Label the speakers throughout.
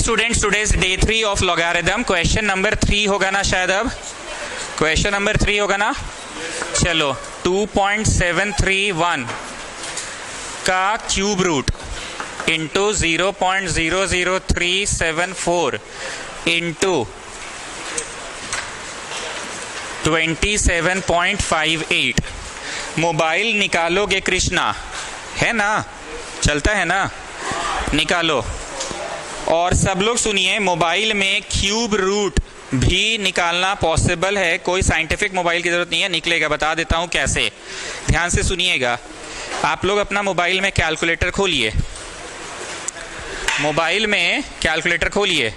Speaker 1: Students, today's day 3 of logarithm. Question number 3 होगा ना शायद। अब क्वेश्चन नंबर 3 होगा ना। चलो 2.731 का cube root into 0.00374 into 27.58 mobile निकालोगे कृष्णा, है ना? चलता है ना? निकालो। और सब लोग सुनिए, मोबाइल में क्यूब रूट भी निकालना पॉसिबल है। कोई साइंटिफिक मोबाइल की जरूरत नहीं है, निकलेगा। बता देता हूं कैसे, ध्यान से सुनिएगा। आप लोग अपना मोबाइल में कैलकुलेटर खोलिए, मोबाइल में कैलकुलेटर खोलिए,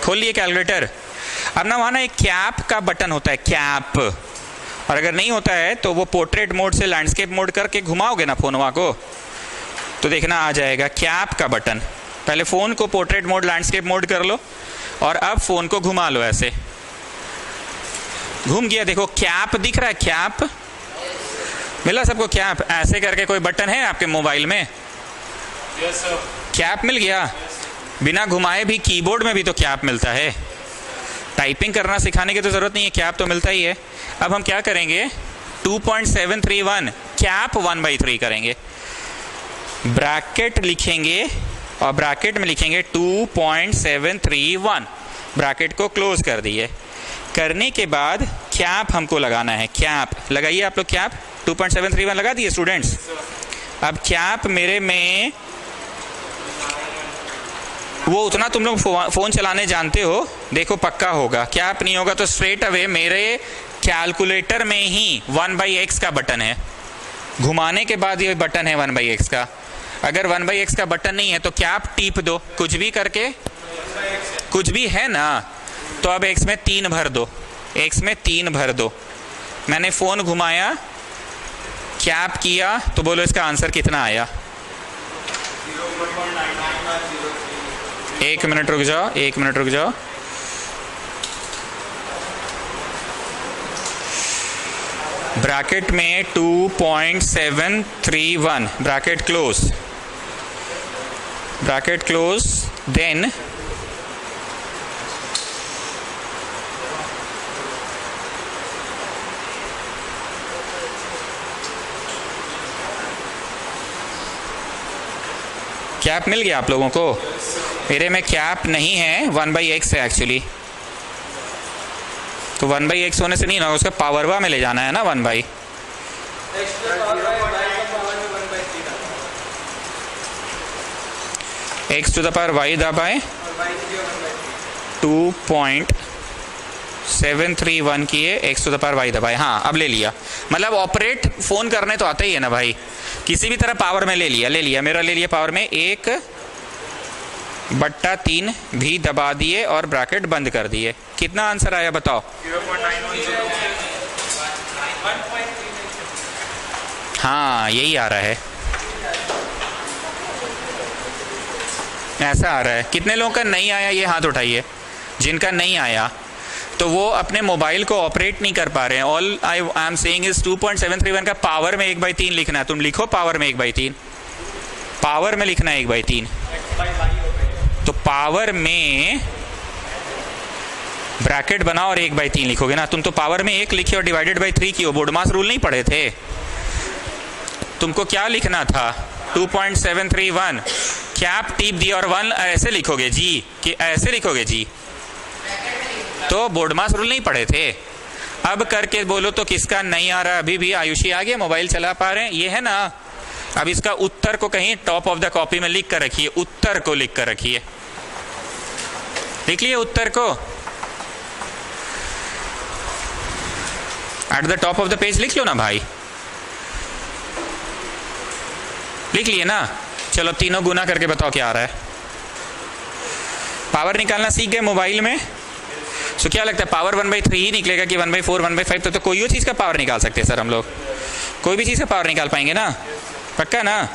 Speaker 1: खोलिए कैलकुलेटर। अब ना वहां ना एक कैप का बटन होता है, कैप। और अगर नहीं होता है तो वो पोर्ट्रेट मोड से लैंडस्केप मोड करके घुमाओगे ना फोनवा को, तो देखना आ जाएगा कैप का बटन। पहले फोन को पोर्ट्रेट मोड लैंडस्केप मोड कर लो और अब फोन को घुमा लो। ऐसे घूम गया, देखो कैप दिख रहा है। कैप मिला सबको? कैप ऐसे करके कोई बटन है आपके मोबाइल में?
Speaker 2: Yes sir.
Speaker 1: कैप मिल गया। बिना घुमाए भी कीबोर्ड में भी तो कैप मिलता है। टाइपिंग करना सिखाने की तो जरूरत नहीं है, कैप तो मिलता ही है। अब हम क्या करेंगे, 2.731 कैप 1/3 करेंगे। ब्रैकेट लिखेंगे और ब्रैकेट में लिखेंगे 2.731। ब्रैकेट को क्लोज कर दिए। करने के बाद कैप हमको लगाना है। कैप लगाइए आप लोग। कैप 2.731 लगा दिए स्टूडेंट्स। अब कैप मेरे में वो उतना तुम लोग फोन चलाने जानते हो, देखो पक्का होगा। कैप नहीं होगा तो स्ट्रेट अवे मेरे कैलकुलेटर में ही 1/x का बटन है। घुमाने के बाद ये बटन है 1/x का। अगर 1/x का बटन नहीं है तो कैप टीप दो, कुछ भी करके, कुछ भी है ना। तो अब x में 3 भर दो, x में 3 भर दो। मैंने फोन घुमाया, कैप किया, तो बोलो इसका आंसर कितना आया? 1 मिनट रुक जाओ, 1 मिनट रुक जाओ। ब्रैकेट में 2.731, bracket close, bracket close. Then cap मिल गया आप लोगों को? मेरे में कैप नहीं है, 1/x है एक्चुअली। तो 1/x होने से नहीं ना, उसका पावरवा में ले जाना है ना 1/। x to the power y दबाए 2.731 किए, x to the power y दबाए। हाँ अब ले लिया। मतलब ऑपरेट फोन करने तो आता ही है ना भाई, किसी भी तरह पावर में ले लिया, ले लिया, मेरा ले लिया पावर में। 1/3 भी दबा दिए और ब्रैकेट बंद कर दिए। कितना आंसर आया बताओ?
Speaker 2: 0.910।
Speaker 1: हाँ यही आ रहा है, ऐसा आ रहा है। कितने लोगों का नहीं आया ये हाथ उठाइए। जिनका नहीं आया तो वो अपने मोबाइल को ऑपरेट नहीं कर पा रहे हैं। All I am saying is 2.731 का पावर में 1/3 लिखना है। तुम लिखो पावर में 1/3, पावर में लिखना है 1/3। तो पावर में ब्रैकेट बनाओ और 1/3 लिखोगे ना। तुम तो पावर में 1 लिखे और डिवाइडेड बाई 3 की हो। बोर्डमास रूल नहीं पढ़े थे? तुमको क्या लिखना था? 2.731 कैप टीप दी और 1 ऐसे लिखोगे जी, कि ऐसे लिखोगे जी? तो बोर्डमास रूल नहीं पढ़े थे? अब करके बोलो तो किसका नहीं आ रहा? अभी भी आयुषी आ गया, मोबाइल चला पा रहे हैं, ये है ना। अब इसका उत्तर को कहीं टॉप ऑफ द कॉपी में लिख कर रखिए, उत्तर को लिख कर रखिए। लिख लिए उत्तर को? At the top of the page लिख लो ना भाई, लिख लिए ना। चलो तीनों गुना करके बताओ क्या आ रहा है। पावर निकालना सीख गए मोबाइल में? तो क्या लगता है पावर 1/3 ही निकलेगा कि 1/4, 1/5? तो कोई चीज का पावर निकाल सकते हैं सर हम लोग, कोई भी चीज का पावर निकाल पाएंगे ना, पक्का ना?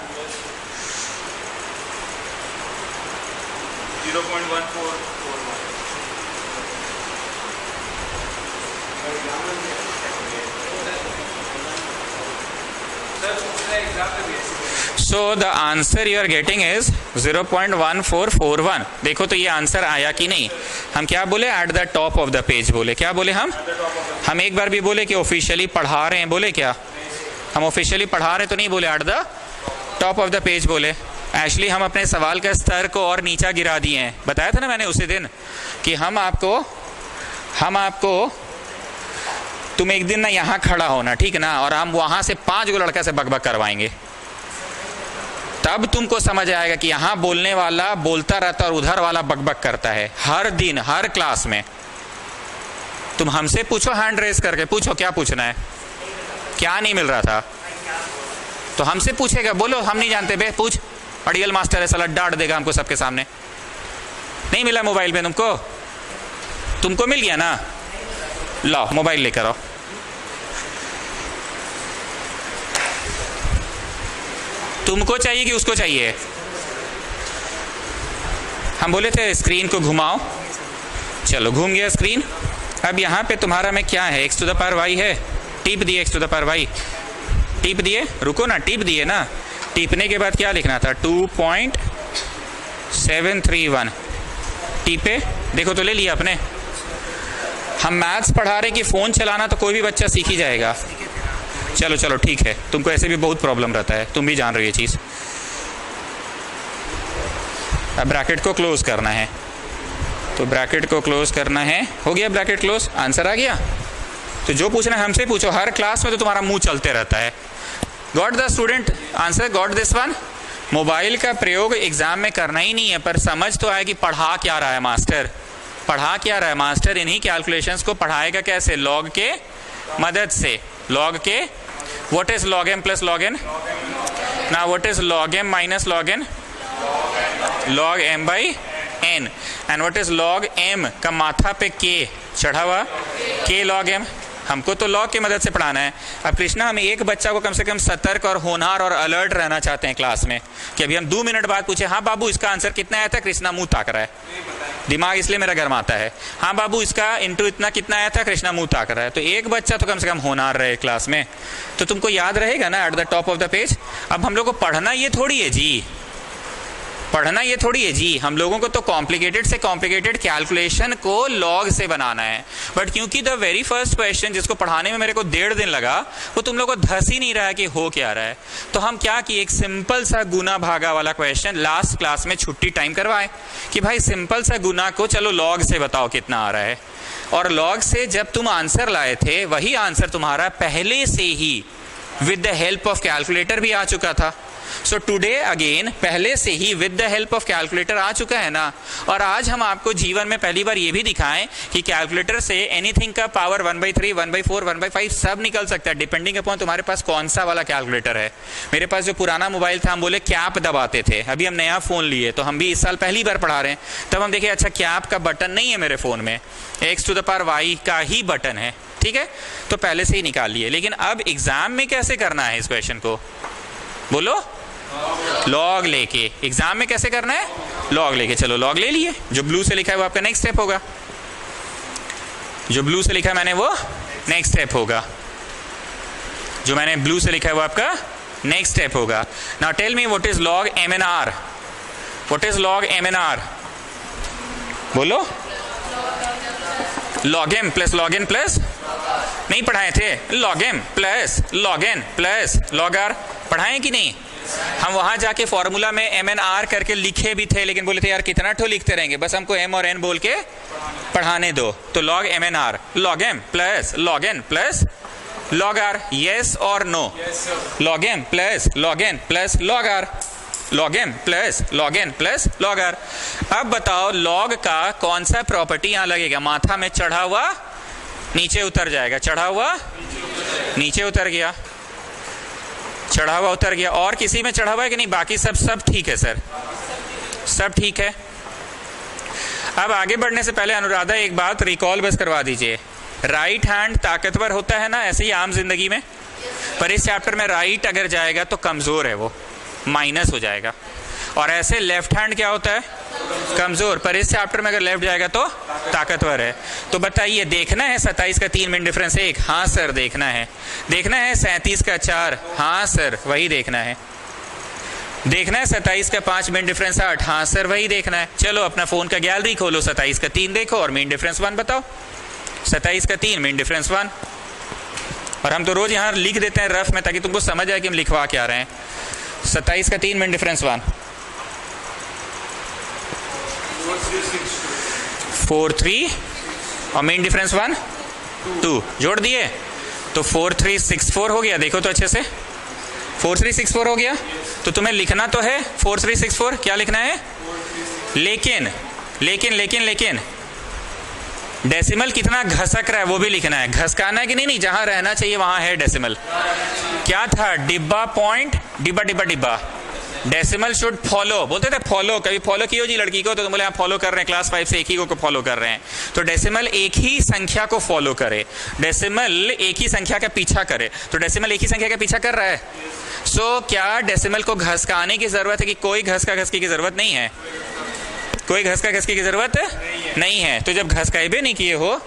Speaker 2: 0.1441।
Speaker 1: So the answer you are getting is 0.1441। देखो तो ये आंसर आया कि नहीं। हम क्या बोले, at the top of the page बोले। क्या बोले हम एक बार भी बोले कि ऑफिशियली पढ़ा रहे हैं, बोले क्या हम ऑफिशियली पढ़ा रहे तो नहीं बोले, at the top of the page बोले। एक्चुअली हम अपने सवाल का स्तर को और नीचा गिरा दिए हैं। बताया था ना मैंने उसी दिन कि हम आपको तुम एक दिन ना यहाँ खड़ा होना, ठीक है ना, और हम वहां से 5 गो लड़का से बकबक करवाएंगे, तब तुमको समझ आएगा कि यहाँ बोलने वाला बोलता रहता और उधर वाला बकबक करता है। हर दिन हर क्लास में तुम हमसे पूछो, हैंड रेस करके पूछो क्या पूछना है, क्या नहीं मिल रहा था तो हमसे पूछेगा, बोलो हम नहीं जानते बे, पूछ। अड़ियल मास्टर है साला, डांट देगा हमको सबके सामने। नहीं मिला मोबाइल में तुमको मिल गया ना, लाओ मोबाइल लेकर आओ। तुमको चाहिए कि उसको चाहिए? हम बोले थे स्क्रीन को घुमाओ, चलो घूम गया स्क्रीन। अब यहाँ पे तुम्हारा में क्या है, x to the power y है, टिप दिए x to the power y, टिप दिए, रुको ना, टिप दिए ना, टिपने के बाद क्या लिखना था, 2.731 टिपे। देखो तो ले लिया आपने। हम मैथ्स पढ़ा रहे कि फ़ोन चलाना तो कोई भी बच्चा सीख ही जाएगा। चलो ठीक है, तुमको ऐसे भी बहुत प्रॉब्लम रहता है, तुम भी जान रही है चीज़। अब ब्रैकेट को क्लोज करना है, तो ब्रैकेट को क्लोज करना है, हो गया ब्रैकेट क्लोज, आंसर आ गया। तो जो पूछना है हमसे पूछो, हर क्लास में तो तुम्हारा मुंह चलते रहता है। Got the student answer, got this one. Mobile का प्रयोग एग्जाम में करना ही नहीं है, पर समझ तो आए कि पढ़ा क्या रहा है मास्टर, पढ़ा क्या रहा है मास्टर। इन्हीं कैलकुलेशंस को पढ़ाएगा कैसे, लॉग के मदद से। लॉग के, what is log M plus log N, ना what is log M minus log N, log M by N, and what is log M का माथा पे के चढ़ा हुआ, के लॉग एम। हमको तो लॉग की मदद से पढ़ाना है। अब कृष्णा, हम एक बच्चा को कम से कम सतर्क और होनहार और अलर्ट रहना चाहते हैं क्लास में, कि अभी हम 2 मिनट बाद पूछे, हाँ बाबू इसका आंसर कितना आया था, कृष्णा मुंह ताक रहा है, दिमाग इसलिए मेरा गर्म आता है। हाँ बाबू इसका इंटू इतना कितना आया था, कृष्णा मुंह ताक रहा है। तो एक बच्चा तो कम से कम होनहार रहे क्लास में, तो तुमको याद रहेगा ना, at the top of the page. अब हम लोग को पढ़ना ये थोड़ी है जी, पढ़ना ये थोड़ी है जी, हम लोगों को तो कॉम्प्लिकेटेड से कॉम्प्लिकेटेड कैलकुलेशन को लॉग से बनाना है। बट क्योंकि द वेरी फर्स्ट क्वेश्चन जिसको पढ़ाने में मेरे को 1.5 दिन लगा, वो तुम लोग को धस ही नहीं रहा है कि हो क्या रहा है, तो हम क्या किए, एक सिंपल सा गुना भागा वाला क्वेश्चन लास्ट क्लास में छुट्टी टाइम करवाए कि भाई सिंपल सा गुना को चलो लॉग से बताओ कितना आ रहा है। और लॉग से जब तुम आंसर लाए थे, वही आंसर तुम्हारा पहले से ही with the help of calculator भी आ चुका था। सो टुडे अगेन पहले से ही with the help of calculator आ चुका है ना। और आज हम आपको जीवन में पहली बार ये भी दिखाएं कि कैलकुलेटर से एनीथिंग का पावर 1/3, 1/4, 1/5 सब निकल सकता है, डिपेंडिंग अपॉन तुम्हारे पास कौन सा वाला कैलकुलेटर है। मेरे पास जो पुराना मोबाइल था, हम बोले कैप दबाते थे, अभी हम नया फोन लिए तो हम भी इस साल पहली बार पढ़ा रहे हैं, तब हम देखे अच्छा कैप का बटन नहीं है मेरे फोन में, x to the power y का ही बटन है, ठीक है, तो पहले से ही निकाल लिए। लेकिन अब एग्जाम में कैसे करना है इस क्वेश्चन को, बोलो, लॉग लेके। एग्जाम में कैसे करना है, लॉग लेके। चलो लॉग ले लिए, जो ब्लू से लिखा है वो आपका नेक्स्ट स्टेप होगा, जो ब्लू से लिखा है मैंने वो नेक्स्ट स्टेप होगा, जो मैंने ब्लू से लिखा है वो आपका नेक्स्ट स्टेप होगा। Now tell me what is log M N R, what is log M N R, बोलो। Log M plus log N plus, नहीं पढ़ाए थे, log M plus log N plus log R, पढ़ाएं कि नहीं? हम वहां जाके फॉर्मूला में एम एन आर करके लिखे भी थे, लेकिन बोले थे यार कितना ठो लिखते रहेंगे, बस हमको एम और एन बोल के पढ़ाने दो। तो log M N R, log M plus log N plus log R, yes और no? Log M plus log N plus log R, log M plus log N plus log R. अब बताओ log का कौन सा property यहां लगेगा, माथा में चढ़ा हुआ नीचे उतर जाएगा, चढ़ा हुआ नीचे उतर गया, चढ़ा हुआ उतर गया। और किसी में चढ़ा हुआ है कि नहीं, बाकी सब ठीक है सर, सब ठीक है। अब आगे बढ़ने से पहले अनुराधा एक बात रिकॉल बस करवा दीजिए, राइट हैंड ताकतवर होता है ना ऐसे ही आम जिंदगी में, पर इस चैप्टर में राइट अगर जाएगा तो कमजोर है, वो माइनस हो जाएगा। और ऐसे लेफ्ट हैंड क्या होता है, कमजोर, पर इस चैप्टर में अगर लेफ्ट जाएगा तो ताकतवर है। तो बताइए, देखना है 27 का 3 मिनट डिफरेंस 1, हाँ सर देखना है। देखना है 37 का 4, हाँ सर वही देखना है। देखना है 27 का 5 मीन डिफरेंस 8। हाँ सर वही देखना है। चलो अपना फोन का गैलरी खोलो, 27 का 3 देखो और मीन डिफरेंस 1 बताओ। 27 का 3 मीन डिफरेंस 1। और हम तो रोज यहाँ लिख देते हैं रफ में ताकि तुमको समझ आए कि हम लिखवा क्या रहे हैं। 27 का 3 मीन डिफरेंस 1 4 3 और मीन डिफरेंस 1 2 जोड़ दिए तो 4 3 6 4 हो गया। देखो तो अच्छे से 4 3 6 4 हो गया। तो तुम्हें लिखना तो है 4 3 6 4, क्या लिखना है? लेकिन लेकिन लेकिन लेकिन डेसिमल कितना घसक रहा है वो भी लिखना है। घसकाना है कि नहीं? जहां रहना चाहिए वहां है डेसिमल। क्या था? डिब्बा पॉइंट, डिब्बा डिब्बा डिब्बा। डेसिमल शुड फॉलो, बोलते थे फॉलो। कभी फॉलो किया जी लड़की को? तो तुम बोले आप फॉलो कर रहे हैं, क्लास 5 से एक ही को फॉलो कर रहे हैं। तो डेसिमल एक ही संख्या को फॉलो करे, डेसिमल एक ही संख्या का पीछा करे। तो डेसिमल एक ही संख्या का पीछा कर रहा है। सो क्या डेसिमल को घसकाने की जरूरत है कि कोई घसका घसकी की जरूरत नहीं है? कोई घसका घसकी की जरूरत नहीं है। तो जब घसकाए भी नहीं किए हो,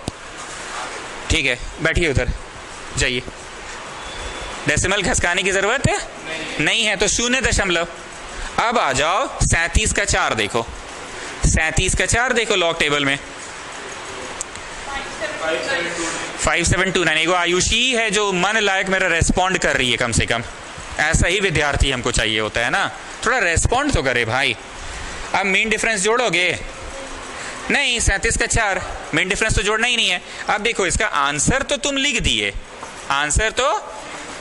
Speaker 1: ठीक है बैठिए उधर जाइए, डेसिमल घसकाने की जरूरत नहीं है। तो 0 अब आ जाओ 37 का 4 देखो। 37 का 4 देखो लॉग टेबल में 5729। एगो आयुषी है जो मन लायक मेरा रेस्पॉन्ड कर रही है, कम से कम ऐसा ही विद्यार्थी हमको चाहिए होता है ना, थोड़ा रेस्पॉन्ड तो करे भाई। अब मीन डिफरेंस जोड़ोगे? नहीं, 37 का 4 मीन डिफरेंस तो जोड़ना ही नहीं है। अब देखो इसका आंसर तो तुम लिख दिए, आंसर तो,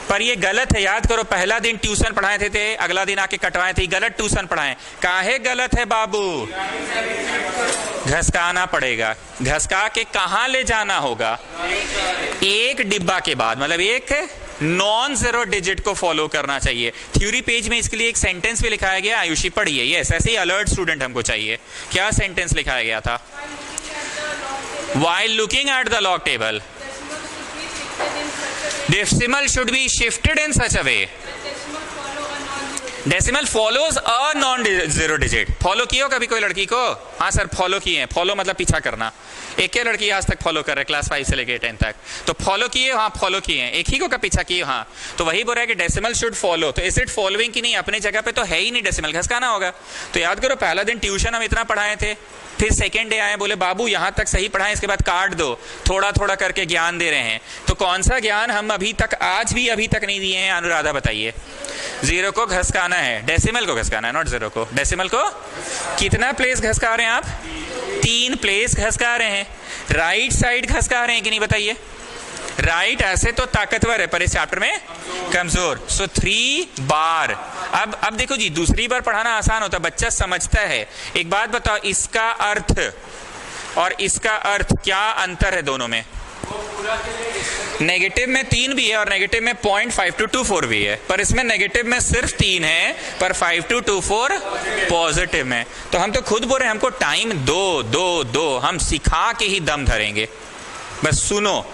Speaker 1: पर ये गलत है। याद करो पहला दिन ट्यूशन पढ़ाए थे, अगला दिन आके कटवाए थे, गलत ट्यूशन पढ़ाए। काहे गलत है बाबू? घसकाना पड़ेगा। घसका के कहां ले जाना होगा? एक डिब्बा के बाद, मतलब एक नॉन जीरो डिजिट को फॉलो करना चाहिए। थ्योरी पेज में इसके लिए एक सेंटेंस भी लिखाया गया, आयुषी पढ़िए। यस, ऐसे ही अलर्ट स्टूडेंट हमको चाहिए। क्या सेंटेंस लिखाया गया था? While looking at the log table, decimal should be shifted in such a way. Decimal follows a non zero digit. Follow किए हो कभी कोई लड़की को? हाँ सर फॉलो किए हैं। फॉलो मतलब पीछा करना। एक ही लड़की आज तक फॉलो कर रहे, क्लास 5 से लेके 10 तक। तो फॉलो किए? हाँ फॉलो किए हैं। एक ही को का पीछा किए? हाँ। तो वही बोल रहा है कि डेसिमल शुड फॉलो। तो इज इट फॉलोइंग की नहीं? अपने जगह पे तो है ही नहीं, डेसिमल घसकाना होगा। तो याद करो पहला दिन ट्यूशन हम इतना पढ़ाए थे, फिर सेकेंड डे आए, बोले बाबू यहाँ तक सही पढ़ाएं, इसके बाद काट दो, थोड़ा थोड़ा करके ज्ञान दे रहे हैं। तो कौन सा ज्ञान हम अभी तक, आज भी अभी तक नहीं दिए हैं? अनुराधा बताइए। जीरो को घसकाना है, डेसिमल को घसकाना है, नॉट जीरो को। डेसिमल को कितना प्लेस घसका रहे हैं आप? 3 प्लेस घसका रहे हैं। राइट साइड घसका रहे हैं कि नहीं बताइए? राइट ऐसे तो ताकतवर है, पर इस चैप्टर में कमजोर। सो 3 बार। अब देखो जी, दूसरी बार पढ़ाना आसान होता है, बच्चा समझता है। एक बात बताओ, इसका अर्थ और इसका अर्थ क्या अंतर है दोनों में? नेगेटिव में 3 भी है और नेगेटिव में 0.5224 भी है, पर इसमें नेगेटिव में सिर्फ 3 है, पर 5224 पॉजिटिव में। तो हम तो खुद बोल रहे हैं हमको टाइम दो, हम सिखा के ही दम धरेंगे। बस सुनो,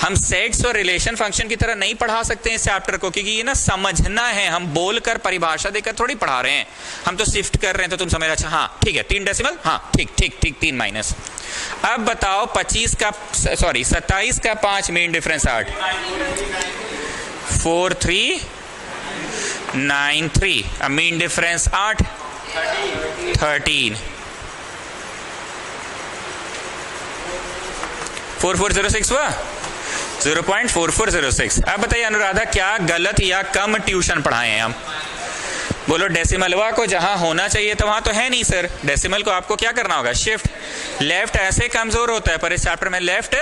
Speaker 1: हम सेट्स और रिलेशन फंक्शन की तरह नहीं पढ़ा सकते हैं इस चैप्टर को, क्योंकि ये ना समझना है। हम बोलकर परिभाषा देकर थोड़ी पढ़ा रहे हैं, हम तो शिफ्ट कर रहे हैं। तो तुम समझ, अच्छा हाँ ठीक है 3 डेसिमल, हाँ ठीक 3 माइनस। अब बताओ 27 का 5 मीन डिफरेंस 8 4393। अब मीन डिफरेंस 8 13 4406 हुआ 0.4406। अब बताइए अनुराधा, क्या गलत या कम ट्यूशन पढ़ाए हैं हम? बोलो डेसिमलवा को जहां होना चाहिए तो वहां तो है नहीं सर। डेसिमल को आपको क्या करना होगा? शिफ्ट। लेफ्ट ऐसे कमजोर होता है, पर इस चैप्टर में लेफ्ट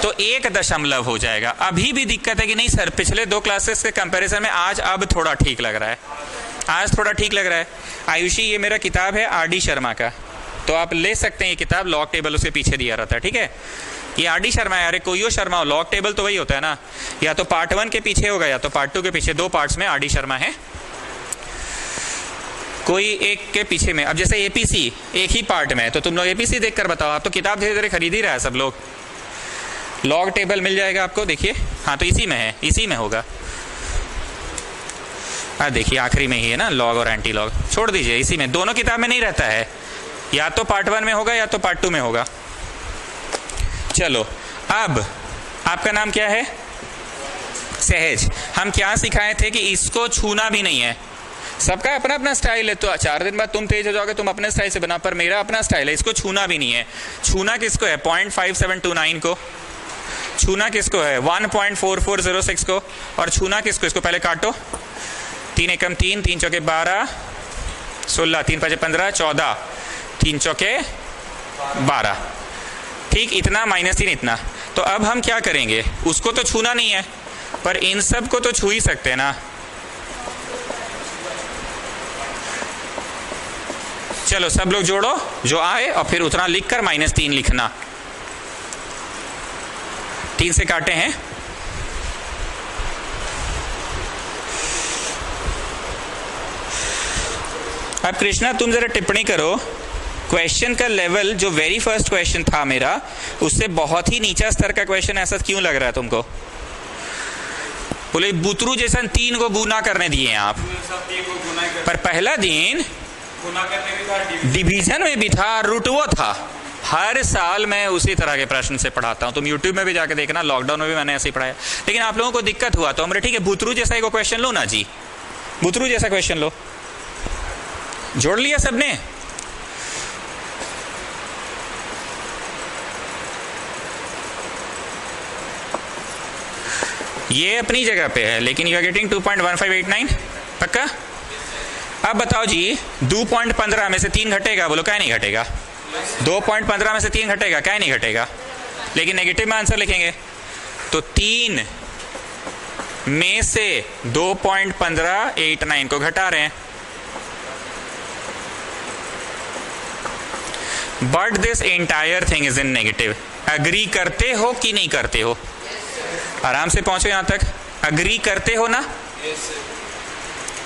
Speaker 1: तो 1 दशमलव हो जाएगा। अभी भी दिक्कत है कि नहीं सर? पिछले 2 क्लासेस के कंपैरिजन में आज अब थोड़ा ठीक लग रहा है, आज थोड़ा ठीक लग रहा है। आयुषी, ये मेरा किताब है आर डी शर्मा का, तो आप ले सकते हैं ये किताब। लॉग टेबल उसके पीछे दिया रहता है, ठीक है? ये आर डी शर्मा है। अरे कोई शर्मा हो, लॉग टेबल तो वही होता है ना, या तो पार्ट 1 के पीछे होगा या तो पार्ट 2 के पीछे। 2 पार्ट्स में आर डी शर्मा है, कोई एक के पीछे में। अब जैसे एपीसी एक ही पार्ट में है, तो तुम लोग एपीसी देखकर बताओ। आप तो किताब धीरे धीरे खरीद ही रहा है सब लोग। लॉग टेबल मिल जाएगा आपको, देखिए। हाँ तो इसी में है, इसी में होगा। हाँ देखिए आखिरी में ही है ना, लॉग और एंटी लॉग। छोड़ दीजिए, इसी में, दोनों किताब में नहीं रहता है, या तो पार्ट 1 में होगा या तो पार्ट 2 में होगा। चलो, अब आपका नाम क्या है? सहज। हम क्या सिखाए थे कि इसको छूना भी नहीं है, सबका अपना अपना स्टाइल है, तो 4 दिन बाद तुम तेज हो जाओगे, तुम अपने स्टाइल से बना, पर मेरा अपना स्टाइल है, इसको छूना भी नहीं है। छूना किसको है? 0.5729 को। छूना किसको है? 1.4406 को। और छूना किसको? इसको पहले काटो। 3 एकम 3, 3 चौके 12, 16, 3 5 15, 14, 3 चौके 12। ठीक, इतना -3 इतना। तो अब हम क्या करेंगे? उसको तो छूना नहीं है, पर इन सब को तो छू ही सकते हैं ना। चलो सब लोग जोड़ो जो आए, और फिर उतना लिखकर -3 लिखना। 3 से काटे हैं। अब कृष्णा तुम जरा टिप्पणी करो, क्वेश्चन का लेवल जो वेरी फर्स्ट क्वेश्चन था मेरा, उससे बहुत ही नीचा स्तर का क्वेश्चन ऐसा क्यों लग रहा है तुमको? बोले बुतरू जैसा 3 को गुना करने दिए हैं आप, पर पहला दिन
Speaker 2: गुना करने भी था,
Speaker 1: डिवीजन में भी था, रूटवो था। हर साल मैं उसी तरह के प्रश्न से पढ़ाता हूँ, तुम यूट्यूब में भी जाके देखना, लॉकडाउन में भी मैंने ऐसे ही पढ़ाया। लेकिन आप लोगों को दिक्कत हुआ तो हमने ठीक है बुतरू जैसा एक क्वेश्चन लो ना जी, बुतरू जैसा क्वेश्चन लो। जोड़ लिया सबने? ये अपनी जगह पे है, लेकिन यू आर गेटिंग 2.1589 पक्का? अब बताओ जी, 2.15 में से 3 घटेगा? बोलो क्या नहीं घटेगा? 2.15 में से 3 घटेगा? क्या नहीं घटेगा? लेकिन नेगेटिव में आंसर लिखेंगे तो 3 में से 2.1589 को घटा रहे हैं। But this entire thing is in negative. Agree करते हो कि नहीं करते हो? आराम से पहुंचो यहां तक। अग्री करते हो ना?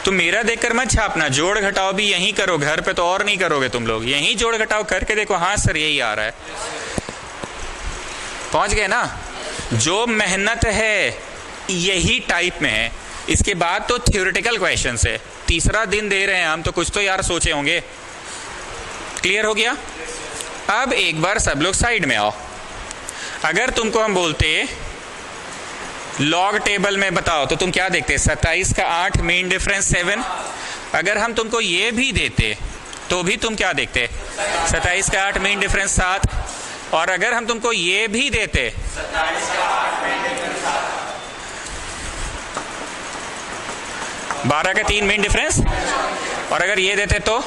Speaker 1: तो मेरा देखकर मत छापना, जोड़ घटाओ भी यहीं करो, घर पे तो और नहीं करोगे तुम लोग, यहीं जोड़ घटाओ करके देखो, हाँ सर यही आ रहा है। पहुंच गए ना? जो मेहनत है यही टाइप में है, इसके बाद तो थ्योरेटिकल क्वेश्चन है। तीसरा दिन दे रहे हैं हम, तो कुछ तो यार सोचे होंगे। क्लियर हो गया? अब एक बार सब लोग साइड में आओ। अगर तुमको हम बोलते लॉग टेबल में बताओ, तो तुम क्या देखते? 27 का 8 मीन डिफरेंस 7। अगर हम तुमको ये भी देते तो भी तुम क्या देखते? 27 का 8 मीन डिफरेंस 7। और अगर हम तुमको ये भी देते 12 का 3 मीन डिफरेंस, और अगर ये देते तो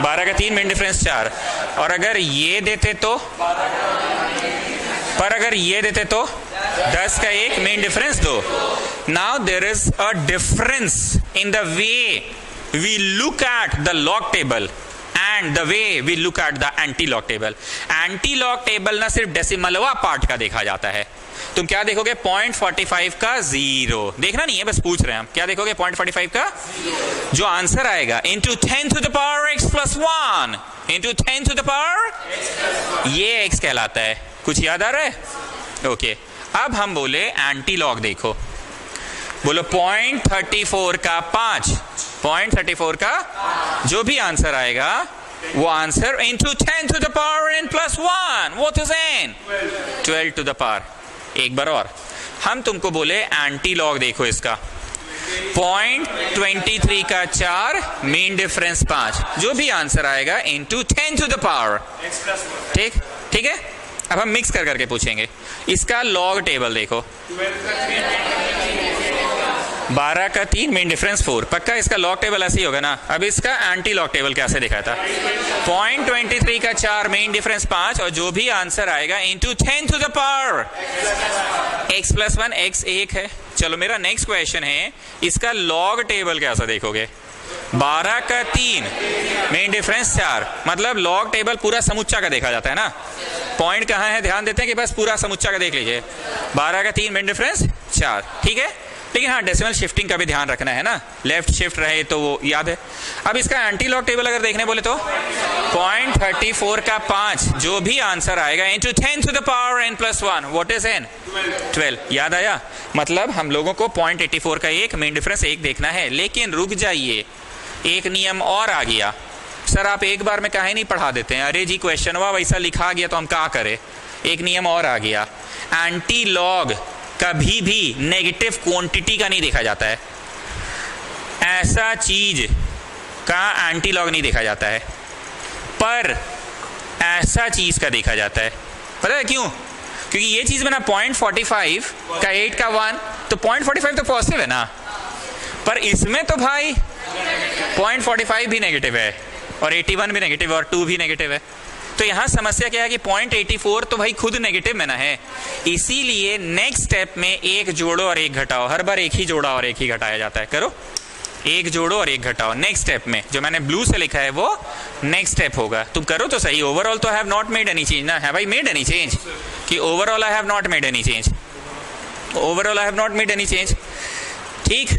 Speaker 1: 12 का 3 मीन डिफरेंस 4, और अगर ये देते तो, पर अगर ये देते तो 10 का 1 mean difference 2। Now there is a difference in the way we look at the log table and the way we look at the anti log table. Anti log table ना सिर्फ डेसिमलवा पार्ट का देखा जाता है। तुम क्या देखोगे? 0.45 का 0 देखना नहीं है, बस पूछ रहे हैं हम। क्या देखोगे? 0.45 का जो आंसर आएगा into 10 to the power x plus 1 into 10 to the power, ये x कहलाता है। कुछ याद आ रहा है? ओके। अब हम बोले एंटी लॉग देखो, बोलो 0.34 का 5, 0.34 का जो भी आंसर आएगा वो answer into 10 to the power n plus 1। What is n? 12 to the power। एक बार और हम तुमको बोले एंटी लॉग देखो इसका, 0.23 का 4 मीन डिफरेंस 5, जो भी आंसर आएगा इंटू 10 to the power। ठीक ठीक है। अब हम मिक्स कर करके पूछेंगे। इसका लॉग टेबल देखो, 12 का 3 मीन डिफरेंस 4, पक्का इसका लॉग टेबल ऐसे ही होगा ना। अब इसका एंटी लॉग टेबल कैसे देखा था? 0.23 का 4 मीन डिफरेंस 5, और जो भी आंसर आएगा into 10 to the power x plus 1, x 1 है। चलो मेरा नेक्स्ट क्वेश्चन है, इसका लॉग टेबल कैसा देखोगे? 12 का 3 मीन डिफरेंस 4, मतलब लॉग टेबल पूरा समुच्चा का देखा जाता है ना। पॉइंट कहाँ है ध्यान देते हैं कि बस पूरा समुच्चा का देख लीजिए। 12 का 3 मीन डिफरेंस 4, ठीक है। लेकिन हाँ डेसिमल शिफ्टिंग का भी ध्यान रखना है ना, लेफ्ट शिफ्ट रहे तो वो याद है। अब इसका एंटी लॉग टेबल अगर देखने बोले तो 0.34 का 5, जो भी आंसर आएगा into 10 to the power n plus 1। What is n? 12। याद आया? मतलब हम लोगों को 0.84 का 1 मीन डिफरेंस 1 देखना है। लेकिन रुक जाइए, एक नियम और आ गया। सर आप एक बार में काहे नहीं पढ़ा देते हैं? अरे जी क्वेश्चन वैसा लिखा गया तो हम क्या करें? एक नियम और आ गया, एंटी लॉग कभी भी नेगेटिव क्वांटिटी का नहीं देखा जाता है। ऐसा चीज का एंटी लॉग नहीं देखा जाता है, पर ऐसा चीज का देखा जाता है। पता है क्यों? क्योंकि ये चीज में ना 0.45 का 8 का 1, तो 0.45 तो पॉजिटिव है ना, पर इसमें तो भाई 0.45 भी नेगेटिव है और 81 भी नेगेटिव है और 2 भी नेगेटिव है। तो यहाँ समस्या क्या है कि 0.84 तो भाई खुद नेगेटिव में ना है, इसीलिए नेक्स्ट स्टेप में एक जोड़ो और एक घटाओ। हर बार एक ही जोड़ा और एक ही घटाया जाता है। करो, एक जोड़ो और एक घटाओ। नेक्स्ट स्टेप में जो मैंने ब्लू से लिखा है वो नेक्स्ट स्टेप होगा। तुम करो तो सही। ओवरऑल तो I have not made any change ना, है भाई मेड एनी चेंज? कि overall I have not made any change, overall I have not made any change. ठीक,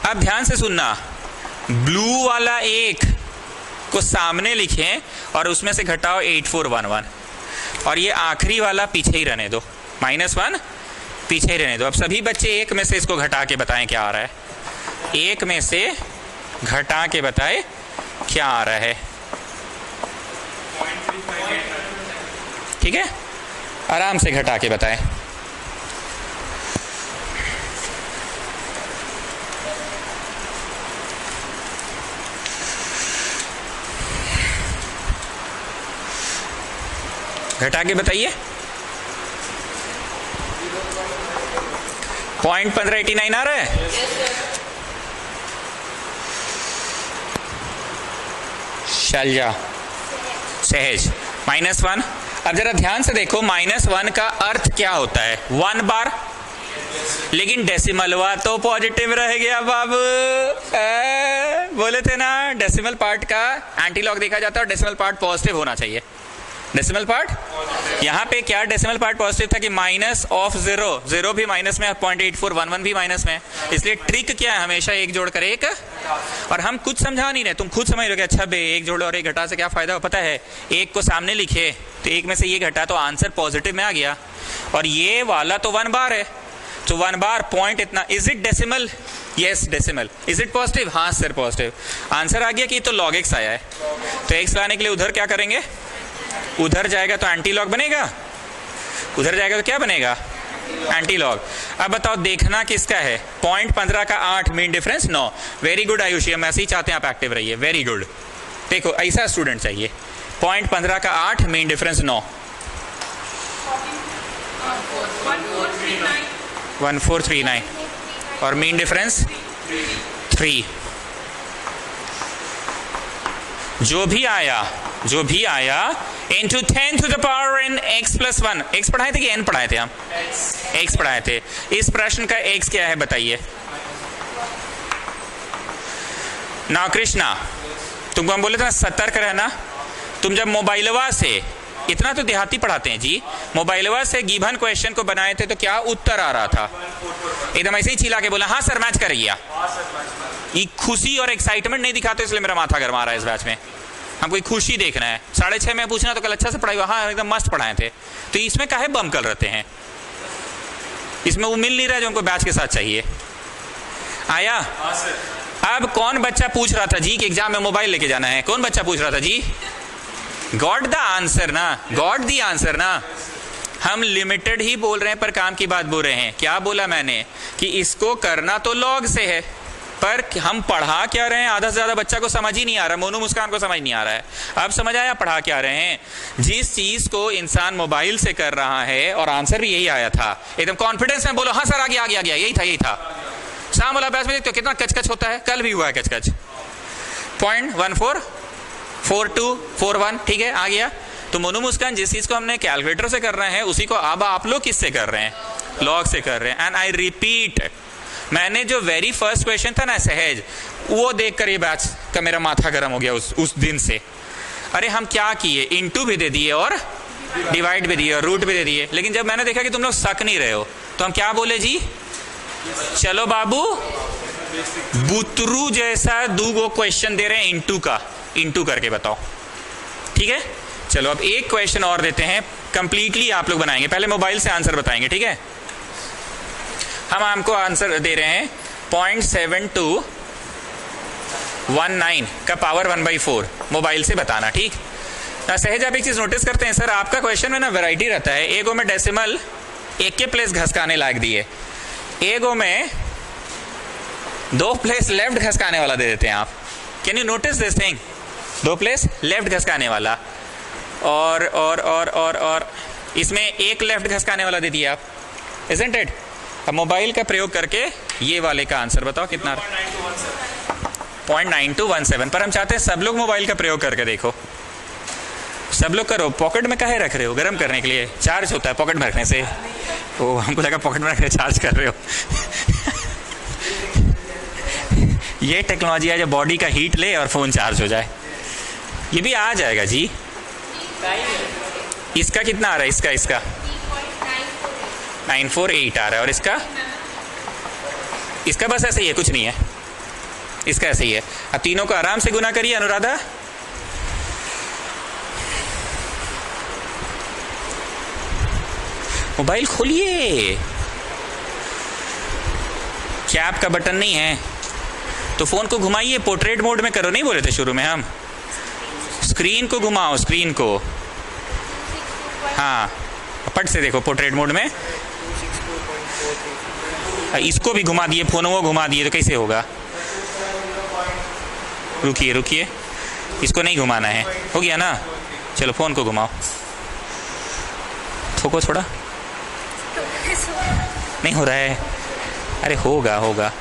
Speaker 1: अब ध्यान से सुनना, ब्लू वाला एक को सामने लिखें और उसमें से घटाओ 8411, और ये आखिरी वाला पीछे ही रहने दो, -1 पीछे ही रहने दो। अब सभी बच्चे एक में से इसको घटा के बताएं क्या आ रहा है, एक में से घटा के बताए क्या आ रहा है। ठीक है, आराम से घटा के बताएं। घटा के बताइए। 0.1589 आ रहा है। चल जा, सहज -1। अब जरा ध्यान से देखो, -1 का अर्थ क्या होता है? 1 बार, लेकिन डेसिमलवा तो पॉजिटिव रह गया बाबू। बोले थे ना डेसिमल पार्ट का एंटी लॉग देखा जाता है और डेसिमल पार्ट पॉजिटिव होना चाहिए। डेसिमल पार्ट यहाँ पे क्या डेसिमल पार्ट पॉजिटिव था कि -0, 0 भी माइनस में, 0.8411 भी माइनस में, इसलिए ट्रिक क्या है? हमेशा एक जोड़कर एक, और हम कुछ समझा नहीं रहे, तुम खुद समझ रहे हो। अच्छा बे, एक जोड़ो और एक घटा से क्या फायदा हो? पता है, एक को सामने लिखे तो एक में से ये घटा तो आंसर पॉजिटिव में आ गया, और ये वाला तो 1 बार है, तो 1 बार पॉइंट इतना। Is it decimal? Yes decimal. Is it positive? हाँ सर पॉजिटिव। आंसर आ गया कि तो log x आया है, तो x लाने के लिए उधर क्या करेंगे? उधर जाएगा तो एंटी लॉग बनेगा, उधर जाएगा तो क्या बनेगा? Anti log. अब बताओ देखना किसका है? 0.15 का 8, mean difference 9। Very good Ayushi, हम ऐसे ही चाहते हैं आप एक्टिव रहिए। वेरी गुड, देखो ऐसा स्टूडेंट चाहिए। 0.15 का 8, मीन डिफरेंस 9। 1439 और मीन डिफरेंस 3। जो भी आया into 10 to the power n x plus 1। x पढ़ाए थे कि n पढ़ाए थे हम? x पढ़ाए थे। इस प्रश्न का x क्या है बताइए ना कृष्णा। तुमको हम बोले थे ना सतर्क रहना। तुम जब मोबाइलवा से, इतना तो देहाती पढ़ाते हैं जी, मोबाइलवा से गिवन क्वेश्चन को बनाए थे तो क्या उत्तर आ रहा था? एकदम ऐसे ही चिल्ला के बोला हाँ सर मैच कर गया। ये खुशी और एक्साइटमेंट नहीं दिखाते, इसलिए मेरा माथा गरमा रहा है इस बैच में। हमको खुशी देखना है। 6:30 में पूछना तो कल अच्छा से पढ़ाई हुआ, हाँ एकदम मस्त पढ़ाए थे। तो इसमें काहे बम कर रहते हैं? इसमें वो मिल नहीं रहा है जो हमको बैच के साथ चाहिए। आया? अब कौन बच्चा पूछ रहा था जी कि एग्जाम में मोबाइल लेके जाना है? कौन बच्चा पूछ रहा था जी? गॉट द आंसर ना, गॉट द आंसर ना। हम लिमिटेड ही बोल रहे हैं पर काम की बात बोल रहे हैं। क्या बोला मैंने कि इसको करना तो लॉग से है, पर हम पढ़ा क्या रहे हैं? आधा से ज्यादा बच्चा को समझ ही नहीं आ रहा। मोनू मुस्कान को समझ नहीं आ रहा है। अब समझ आया पढ़ा क्या रहे हैं? जिस चीज को इंसान मोबाइल से कर रहा है और आंसर भी यही आया था, एकदम कॉन्फिडेंस में बोलो हाँ सर आ गया, यही था। शाम वाला बैच में देखते हो कितना कचकच होता है। कल भी हुआ है कचकच। 0.144241 ठीक है, आ गया। तो मोनू मुस्कान जिस चीज को हमने कैलकुलेटर से कर रहे हैं उसी को अब आप लोग किससे कर रहे हैं? लॉग से कर रहे हैं। एंड आई रिपीट, मैंने जो वेरी फर्स्ट क्वेश्चन था ना सहज, वो देखकर ये बैच का मेरा माथा गर्म हो गया उस दिन से। अरे हम क्या किए? इनटू भी दे दिए और डिवाइड भी दिए और रूट भी दे दिए। लेकिन जब मैंने देखा कि तुम लोग सक नहीं रहे हो तो हम क्या बोले जी? चलो बाबू बुतरू जैसा 2 क्वेश्चन दे रहे हैं इंटू करके बताओ। ठीक है, चलो अब एक क्वेश्चन और देते हैं, कंप्लीटली आप लोग बनाएंगे। पहले मोबाइल से आंसर बताएंगे, ठीक है? हम आपको आंसर दे रहे हैं 0.7219 का पावर 1/4। मोबाइल से बताना, ठीक? सहज आप एक चीज नोटिस करते हैं सर, आपका क्वेश्चन में ना वैरायटी रहता है। एगो में डेसिमल एक के प्लेस घसकाने लायक दिए, एगो में 2 प्लेस लेफ्ट घसकाने वाला दे देते हैं आप। Can you notice this thing? दो प्लेस लेफ्ट घसकाने वाला और इसमें एक लेफ्ट घसकाने वाला दे दिया आप, इजंट इट? अब मोबाइल का प्रयोग करके ये वाले का आंसर बताओ कितना? 0.9217। पर हम चाहते हैं सब लोग मोबाइल का प्रयोग करके देखो। सब लोग करो। पॉकेट में काहे रख रहे हो? गर्म करने के लिए चार्ज होता है पॉकेट में रखने से। ओ, हमको लगा पॉकेट में रख के चार्ज कर रहे हो। ये टेक्नोलॉजी है जो बॉडी का हीट ले और फ़ोन चार्ज हो जाए। ये भी आ जाएगा जी। इसका कितना आ रहा है? इसका 948 आ रहा है। और इसका बस ऐसे ही है, कुछ नहीं है। इसका ऐसे ही है। अब तीनों को आराम से गुना करिए अनुराधा। मोबाइल खोलिए। कैप का बटन नहीं है तो फोन को घुमाइए, पोर्ट्रेट मोड में करो। नहीं बोले थे शुरू में हम? स्क्रीन को घुमाओ, स्क्रीन को। हाँ, पट से देखो पोर्ट्रेट मोड में। इसको भी घुमा दिए, फोन को घुमा दिए तो कैसे होगा? रुकिए, इसको नहीं घुमाना है। हो गया ना? चलो फोन को घुमाओ, ठोको थोड़ा। नहीं हो रहा है। अरे होगा।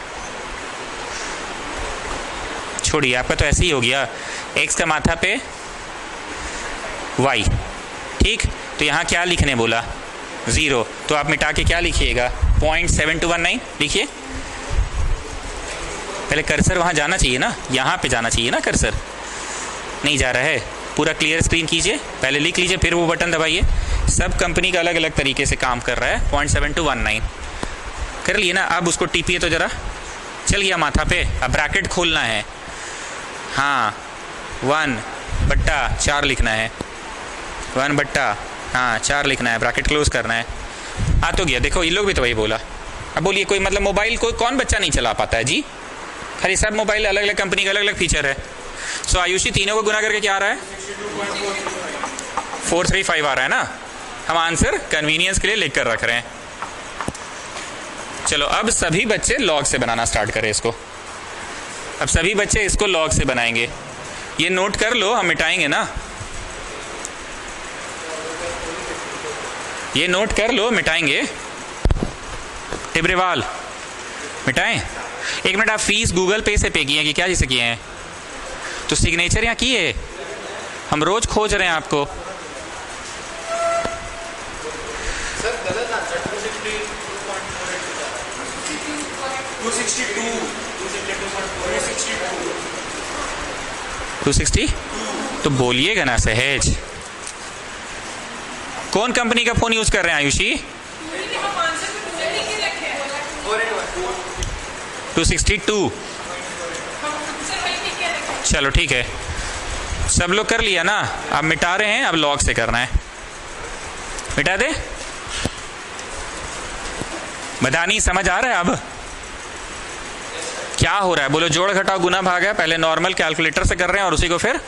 Speaker 1: छोड़िए, आपका तो ऐसे ही हो गया। एक्स का माथा पे वाई, ठीक? तो यहाँ क्या लिखने बोला? 0। तो आप मिटा के क्या लिखिएगा? 0.7219 लिखिए। पहले कर्सर वहाँ जाना चाहिए ना, यहाँ पे जाना चाहिए ना कर्सर। नहीं जा रहा है। पूरा क्लियर स्क्रीन कीजिए, पहले लिख लीजिए, फिर वो बटन दबाइए। सब कंपनी का अलग अलग तरीके से काम कर रहा है। 0.7219 कर लिए ना? अब उसको टीपिए तो ज़रा। चल गया माथा पे। अब ब्रैकेट खोलना है। हाँ, 1/4 लिखना है। 1/4 लिखना है। ब्रैकेट क्लोज करना है। आ तो गया। देखो ये लोग भी तो वही बोला। अब बोलिए, कोई मतलब मोबाइल कौन बच्चा नहीं चला पाता है जी? खाली सब मोबाइल अलग अलग कंपनी का अलग अलग फीचर है। सो आयुषी, तीनों को गुना करके क्या आ रहा है? 435 आ रहा है ना? हम आंसर कन्वीनियंस के लिए लिख कर रख रहे हैं। चलो अब सभी बच्चे लॉग से बनाना स्टार्ट करें इसको। अब सभी बच्चे इसको लॉग से बनाएंगे। ये नोट कर लो, हम मिटाएंगे ना। ये नोट कर लो, मिटाएंगे। टिब्रेवाल मिटाएं? एक मिनट, आप फीस गूगल पे से पे किए हैं कि क्या चीज़ से किए हैं? तो सिग्नेचर यहाँ किए? हम रोज खोज रहे हैं आपको।
Speaker 2: सर गलत आंसर
Speaker 1: 260 तो बोलिएगा ना सहेज। कौन कंपनी का फोन यूज कर रहे हैं आयुषी? 262। चलो ठीक है, सब लोग कर लिया ना? अब मिटा रहे हैं, अब लॉग से करना है। मिटा दे। बदानी समझ आ रहा है अब क्या हो रहा है? बोलो। जोड़ घटाव गुना भाग है। पहले नॉर्मल कैलकुलेटर से कर रहे हैं और उसी को फिर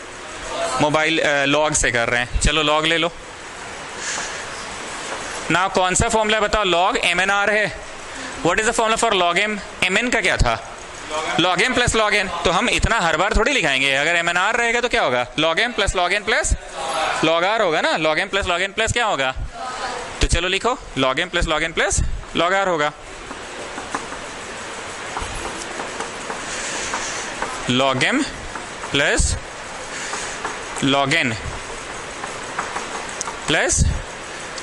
Speaker 1: मोबाइल लॉग से कर रहे हैं। चलो लॉग ले लो ना। कौन सा फॉर्मूला बताओ? लॉग MNR है। What is the formula for log M? MN का क्या था? Log M plus log N। तो हम इतना हर बार थोड़ी लिखाएंगे। अगर MNR रहेगा तो क्या होगा? Log M plus log N plus log R होगा ना। Log M plus log N plus क्या होगा? तो चलो लिखो, log M plus log N plus log R होगा। Log M plus log N plus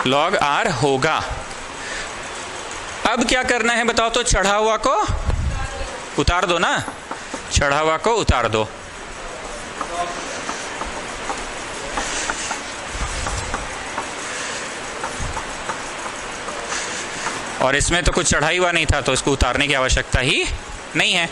Speaker 1: log R होगा। अब क्या करना है बताओ तो? चढ़ा हुआ को उतार दो ना। चढ़ा हुआ को उतार दो। और इसमें तो कुछ चढ़ा हुआ नहीं था तो इसको उतारने की आवश्यकता ही नहीं है।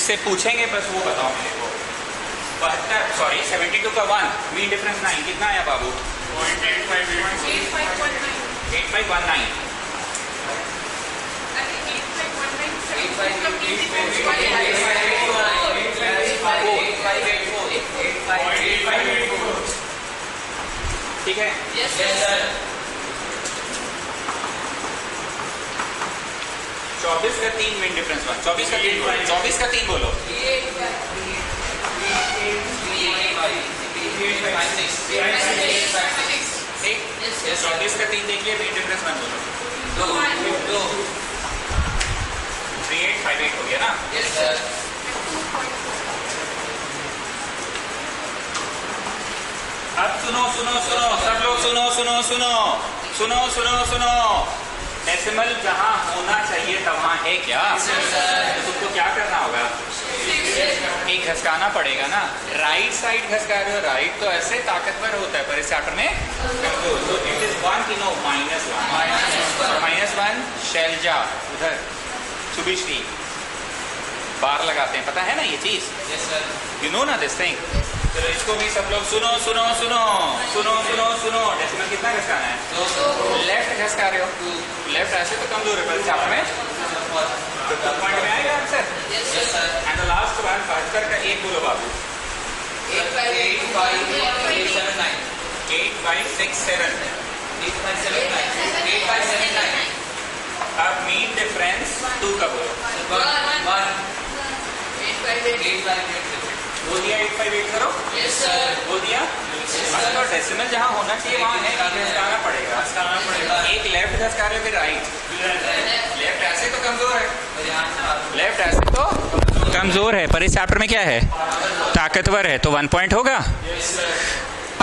Speaker 1: जिससे पूछेंगे बस वो बताओ मेरे को। 72 का 1 मीन डिफरेंस 9 कितना आया बाबू? 8519। ठीक है।
Speaker 2: Yes, sir.
Speaker 1: 24 का 3 मीन डिफरेंस 1। 24 का 3 बोलो। 24 का 3 देखिए, मीन डिफरेंस 1 बोलो। 3858 हो गया ना?
Speaker 2: Yes, sir.
Speaker 1: अब सुनो सब लोग सुनो। डेसिमल जहां होना चाहिए था वहां है क्या? तो तुमको क्या करना होगा? एक घसकाना पड़ेगा ना। राइट साइड घसका रहे हो, राइट तो ऐसे ताकतवर होता है, पर इस चैप्टर में कमजोर। तो इट इज 1 की नो -1 शैलजा उधर शुभिश्री बार लगाते हैं, पता है ना ये चीज?
Speaker 2: Yes, sir.
Speaker 1: यू नो ना दिस थिंग। चलो इसको भी सब लोग सुनो। डेसिमल कितना घसकाना है? लेफ्ट घसका रहे हो, लेफ्ट ऐसे तो कमजोर है, पर इस चैप्टर में तो पॉइंट में आएगा answer.
Speaker 2: Yes, sir.
Speaker 1: And the last one 72 का 1 बोलो बाबू।
Speaker 2: 8579.
Speaker 1: 8567।
Speaker 2: 8579.
Speaker 1: अब मीन डिफरेंस 2 का बोलो।
Speaker 2: 8580.
Speaker 1: बोल दिया 8580 करो।
Speaker 2: Yes, sir.
Speaker 1: बोल दिया।
Speaker 2: sir.
Speaker 1: तो डेसिमल जहाँ होना चाहिए वहाँ है, घसकाना पड़ेगा। एक लेफ्ट घसका रहे हो, फिर राइट। लेफ्ट ऐसे तो कमजोर है, लेफ्ट ऐसे तो कमजोर है, पर इस चैप्टर में क्या है? ताकतवर है, तो 1 पॉइंट होगा।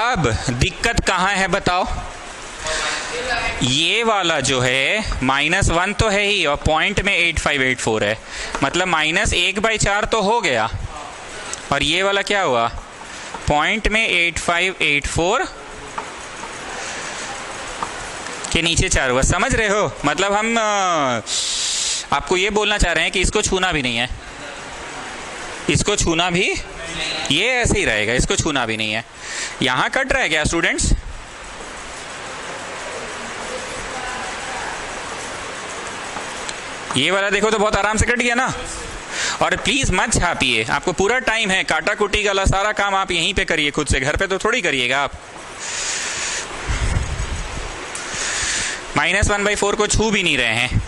Speaker 1: अब दिक्कत कहाँ है बताओ? ये वाला जो है -1 तो है ही, और पॉइंट में 8584 है, मतलब -1/4 तो हो गया। और ये वाला क्या हुआ? पॉइंट में 8584 के नीचे 4 हुआ। समझ रहे हो? मतलब हम आपको ये बोलना चाह रहे हैं कि इसको छूना भी नहीं है, इसको छूना भी, ये ऐसे ही रहेगा, इसको छूना भी नहीं है। यहां कट रहा है क्या स्टूडेंट्स? ये वाला देखो तो बहुत आराम से कट गया ना। और प्लीज मत छापिए, आपको पूरा टाइम है। काटा कुटी गला सारा काम आप यहीं पे करिए खुद से, घर पे तो थोड़ी करिएगा आप। -1/4 को छू भी नहीं रहे हैं।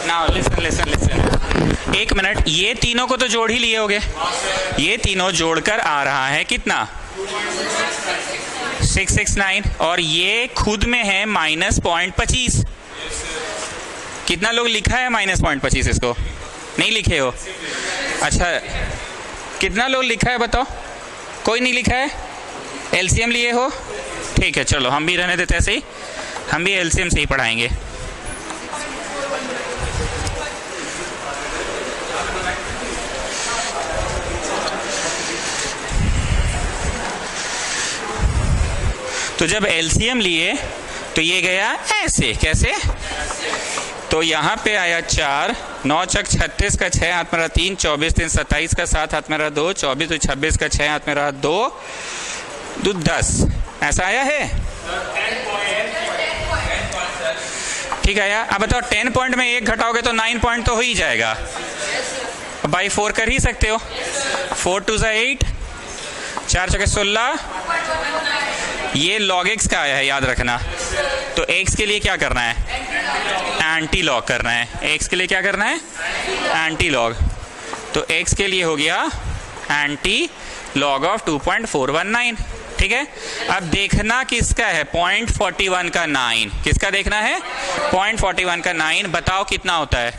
Speaker 1: नाउ लिसन लिसन लिसन, एक मिनट, ये तीनों को तो जोड़ ही लिए होगे, ये तीनों जोड़कर आ रहा है कितना 669, और ये खुद में है -0.25। कितना लोग लिखा है -0.25? इसको नहीं लिखे हो? अच्छा, कितना लोग लिखा है बताओ? कोई नहीं लिखा है? एलसीएम लिए हो? ठीक है, चलो हम भी रहने देते ऐसे ही, हम भी एलसीएम से ही पढ़ाएंगे। तो जब एलसीएम लिए तो ये गया ऐसे, कैसे? तो यहाँ पे आया 4, 9 चक 36 का 6 हाथ में रहा 3, 24 3 27 का 7 हाथ में रहा 2, 24 तो 26 का 6 हाथ में रहा 2, 10, ऐसा आया है? ठीक आया। अब बताओ 10 पॉइंट में 1 घटाओगे तो 9 पॉइंट तो हो ही जाएगा। बाई 4 कर ही सकते हो। 4 2 8, 4 चौके 16, ये log x का आया है, याद रखना। तो x के लिए क्या करना है? एंटी लॉग करना है। x के लिए क्या करना है? Anti log. तो x के लिए हो गया एंटी लॉग ऑफ 2.419। ठीक है। अब देखना किसका है, 0.41 का 9, किसका देखना है, 0.41 का 9, बताओ कितना होता है,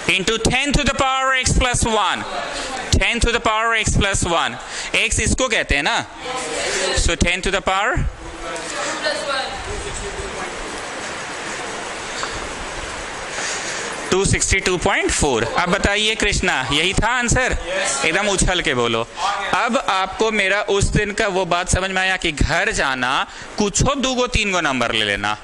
Speaker 1: into 10 to the power x plus 1, 10 to the power x plus 1, x इसको कहते हैं ना, सो 10 to the power 262.4। अब बताइए कृष्णा, यही था आंसर? एकदम उछल के बोलो। अब आपको मेरा उस दिन का वो बात समझ में आया कि घर जाना कुछो 2-3 नंबर ले लेना,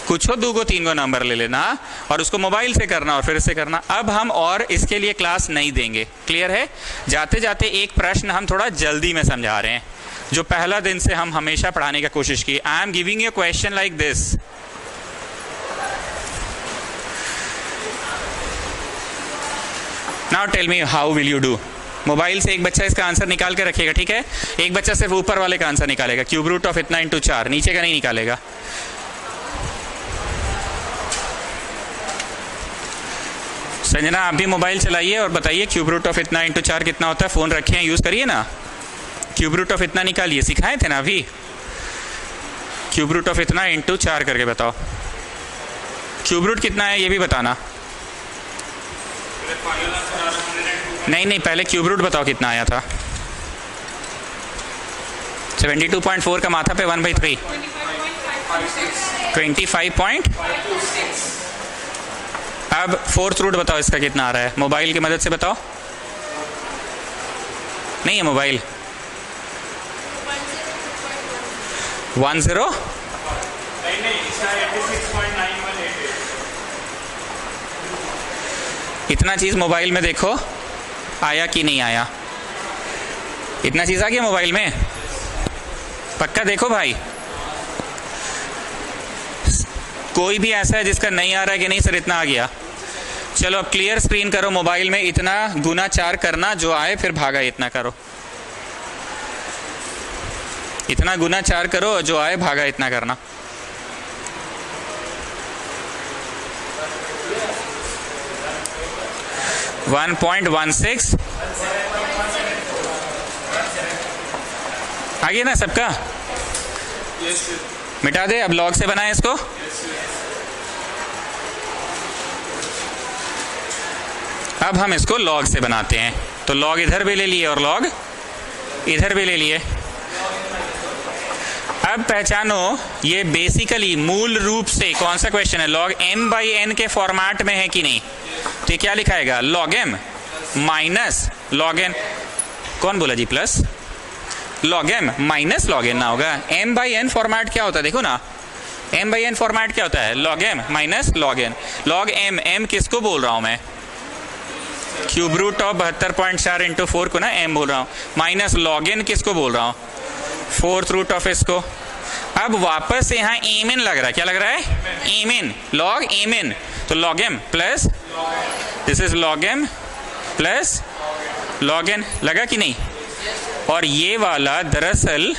Speaker 1: कुछो 2-3 नंबर ले लेना और उसको मोबाइल से करना और फिर से करना। अब हम और इसके लिए क्लास नहीं देंगे, क्लियर है। जाते जाते एक प्रश्न हम थोड़ा जल्दी में समझा रहे हैं, जो पहला दिन से हम हमेशा पढ़ाने का कोशिश की। I am giving you question like this, now tell me how will you do. Mobile से एक बच्चा इसका आंसर निकाल के रखेगा, ठीक है। एक बच्चा सिर्फ ऊपर वाले का आंसर निकालेगा, क्यूब रूट ऑफ इतना इंटू 4, नीचे का नहीं निकालेगा। संजना आप भी मोबाइल चलाइए और बताइए क्यूब रूट ऑफ इतना इंटू 4 कितना होता है। फोन रखे हैं, यूज करिए ना, क्यूब रूट ऑफ इतना निकालिए, सिखाए थे ना अभी। क्यूब रूट ऑफ इतना इंटू 4 करके बताओ, क्यूब रूट कितना है ये भी बताना। नहीं, पहले क्यूब रूट बताओ कितना आया था। 72.4 का माथा पे 1/3, 25.5। अब फोर्थ रूट बताओ इसका कितना आ रहा है, मोबाइल की मदद से बताओ। नहीं है मोबाइल, 10 इतना चीज मोबाइल में देखो आया कि नहीं आया। इतना चीज आ गया मोबाइल में, पक्का देखो भाई। कोई भी ऐसा है जिसका नहीं आ रहा है कि नहीं सर इतना आ गया? चलो अब क्लियर स्क्रीन करो, मोबाइल में इतना गुना 4 करना, जो आए फिर भागा इतना करो। इतना गुना 4 करो, जो आए भागा इतना करना। वन 1.16 आ गया ना सबका? मिटा दे, अब लॉग से बनाए इसको। अब हम इसको लॉग से बनाते हैं, तो लॉग इधर भी ले लिए और लॉग इधर भी ले लिए। अब पहचानो ये बेसिकली मूल रूप से कौन सा क्वेश्चन है, लॉग m/n के फॉर्मेट में है कि नहीं। तो क्या लिखाएगा, log m minus log n, कौन बोला जी plus, log m minus log n ना होगा। m/n फॉर्मेट क्या होता है देखो ना, m/n फॉर्मेट क्या होता है, log m minus log n। log m किसको बोल रहा हूं मैं, क्यूब रूट ऑफ 72.4 इंटू 4 को ना m बोल रहा हूं, माइनस log n किसको बोल रहा हूं, फोर्थ रूट ऑफ इसको। अब वापस यहाँ एम इन लग रहा है, क्या लग रहा है, एम इन, लॉग एम इन, तो log m plus this is log m plus log n, लगा कि नहीं। और ये वाला दरअसल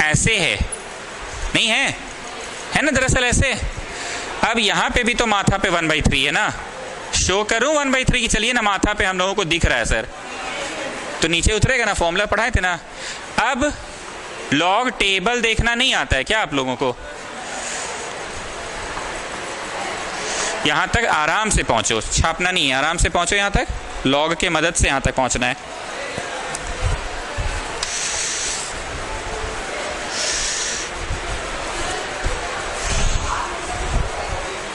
Speaker 1: ऐसे है, नहीं है ना, दरअसल ऐसे। अब यहाँ पे भी तो माथा पे 1/3 है ना, शो करूं 1/3 की, चलिए ना, माथा पे हम लोगों को दिख रहा है सर, तो नीचे उतरेगा ना, फॉर्मूला पढ़ाए थे ना। अब लॉग टेबल देखना नहीं आता है क्या आप लोगों को? यहां तक आराम से पहुंचो, छापना नहीं है, आराम से पहुंचो यहां तक, लॉग के मदद से यहां तक पहुंचना है।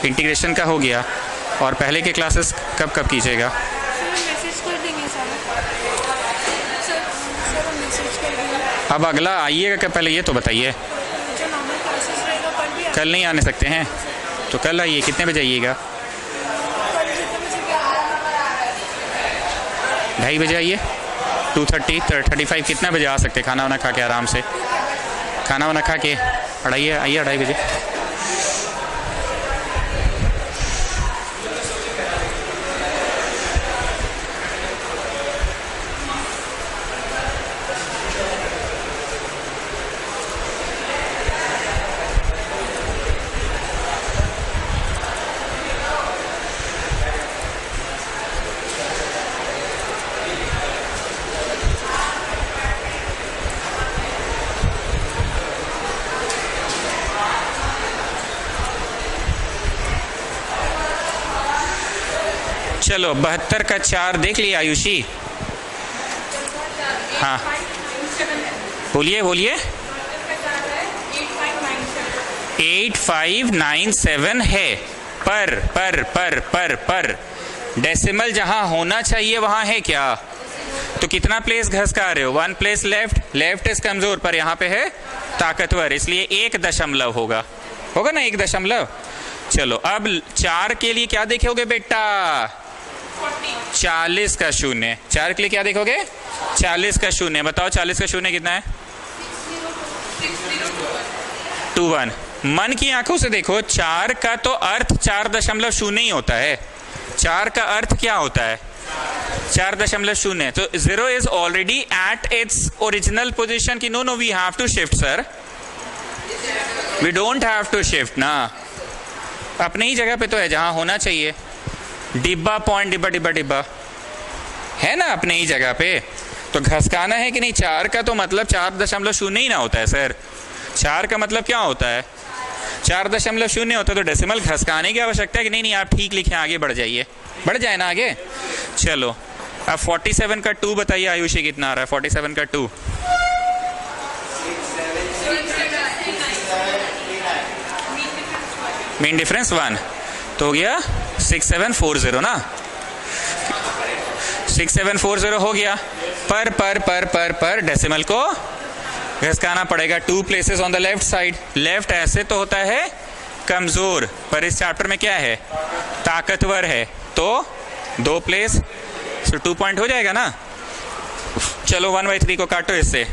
Speaker 1: इंटीग्रेशन का हो गया, और पहले के क्लासेस कब कब कीजिएगा?
Speaker 3: मैसेज कर देंगे सर, हम मैसेज कर देंगे।
Speaker 1: अब अगला आइएगा कब, पहले ये तो बताइए।
Speaker 3: जो नॉर्मल क्लासेस रहेगा कल भी
Speaker 1: कल नहीं आने सकते हैं, तो कल आइए, कितने बजे आइएगा?
Speaker 3: कल जितने बजे भी आएगा,
Speaker 1: 2:30 बजे आइए, 2:30 35 कितना बजे आ सकते, खाना वाना खा के आराम से, खाना वाना खा के आइए 2:30 बजे। चलो 72 का 4 देख लिया आयुषी? हाँ बोलिए बोलिए। 8597 है, पर डेसिमल जहां होना चाहिए वहां है क्या? तो कितना प्लेस घसका रहे हो? 1 प्लेस लेफ्ट इज कमजोर, पर यहाँ पे है ताकतवर, इसलिए 1 दशमलव होगा ना 1 दशमलव। चलो अब 4 के लिए क्या देखोगे बेटा? 40 का शून्य। 4 के लिए क्या देखोगे? 40 का शून्य। बताओ 40 का शून्य कितना है? 21। मन की आंखों से देखो, 4 का तो अर्थ 4.0 ही होता है। 4 का अर्थ क्या होता है? 4.0। तो 0 is already at its original position की no we have to shift sir, we don't have to shift ना, अपने ही जगह पे तो है जहां होना चाहिए। डिब्बा पॉइंट डिब्बा है ना अपने ही जगह पे, तो घसकाना है कि नहीं? 4 का तो मतलब 4.0 ही ना होता है सर। 4 का मतलब क्या होता है? 4.0 होता है। तो डेसिमल घसकाने की आवश्यकता है कि नहीं? आप ठीक लिखें, आगे बढ़ जाइए, बढ़ जाए ना आगे। चलो अब 47 का 2 बताइए आयुषी, कितना आ रहा है 47 का 2? मेन डिफरेंस 1 तो हो गया 6740 ना, 6740 हो गया। पर डेसिमल को घसकाना पड़ेगा 2 places on the left side. Left ऐसे तो होता है कमजोर, पर इस चैप्टर में क्या है? ताकतवर है, तो 2 प्लेस, सो 2 पॉइंट हो जाएगा ना। चलो 1/3 को काटो इससे।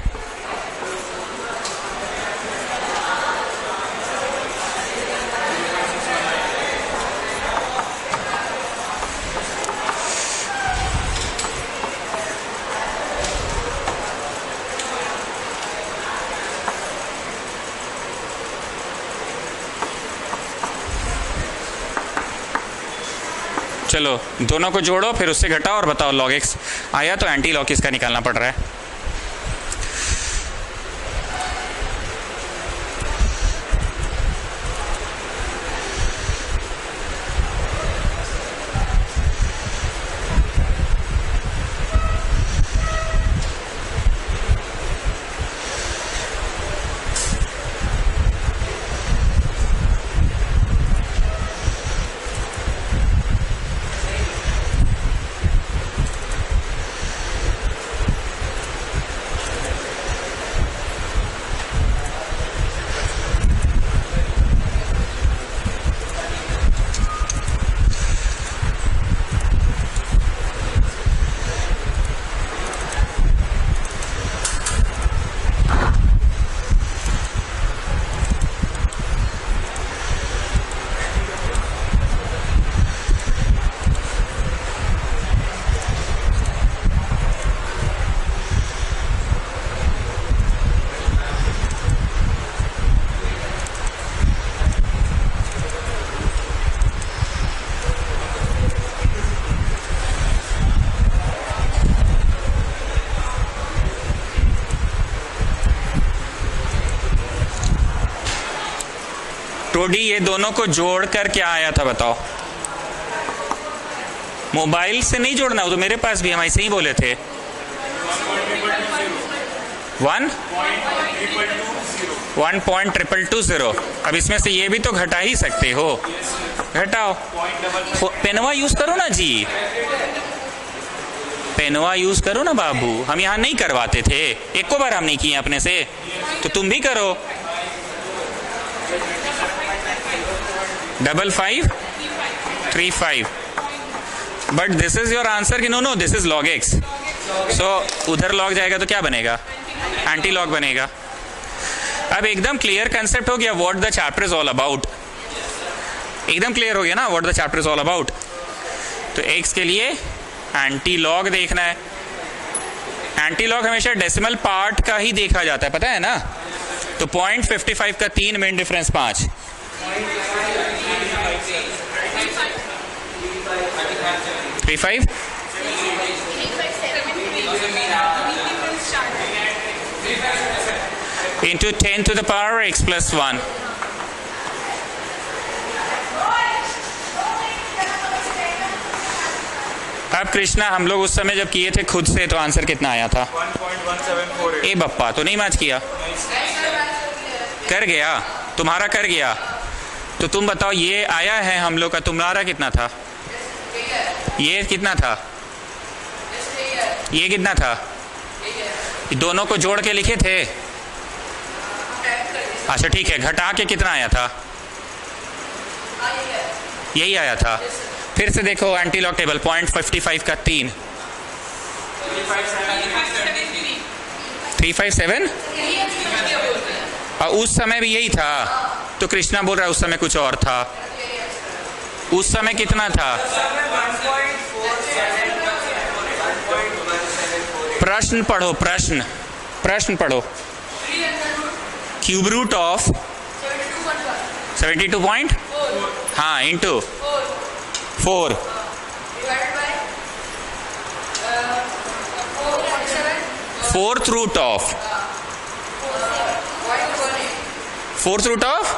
Speaker 1: चलो दोनों को जोड़ो, फिर उससे घटाओ और बताओ log x आया तो एंटी log इसका निकालना पड़ रहा है। टोडी ये दोनों को जोड़कर क्या आया था बताओ? मोबाइल से नहीं जोड़ना, वो तो मेरे पास भी हम ऐसे ही बोले थे। 1.220। अब इसमें से ये भी तो घटा ही सकते हो, घटाओ। पेनवा यूज करो ना जी, पेनवा यूज करो ना बाबू, हम यहाँ नहीं करवाते थे, एक को बार हम नहीं किए अपने से, तो तुम भी करो। 5535, but this is your answer कि no this is log x। So उधर log जाएगा तो क्या बनेगा? एंटी log बनेगा। अब एकदम क्लियर कंसेप्ट हो गया what the chapter is all about, एकदम क्लियर हो गया ना what the chapter is all about. तो x के लिए एंटी log देखना है। एंटी log हमेशा डेसिमल पार्ट का ही देखा जाता है, पता है ना। तो 0.55 का 3 main difference 5, 35 into 10 to the power x plus 1। अब कृष्णा हम लोग उस समय जब किए थे खुद से तो आंसर कितना आया था?
Speaker 4: 1.1748।
Speaker 1: ए बप्पा, तो नहीं मैच किया? कर गया, तुम्हारा कर गया। तो तुम बताओ ये आया है हम लोग का, तुम्हारा कितना था? ये कितना था? ये कितना था? दोनों को जोड़ के लिखे थे? अच्छा ठीक है, घटा के कितना आया था? यही आया था। फिर से देखो एंटी लॉग टेबल, 0.55 का 3, 357। और उस समय भी यही था। तो कृष्णा बोल रहा है उस समय कुछ और था। उस समय कितना था? प्रश्न पढ़ो, प्रश्न पढ़ो। क्यूब रूट ऑफ 72 पॉइंट, हाँ, इंटू 4, फोर्थ रूट ऑफ 4।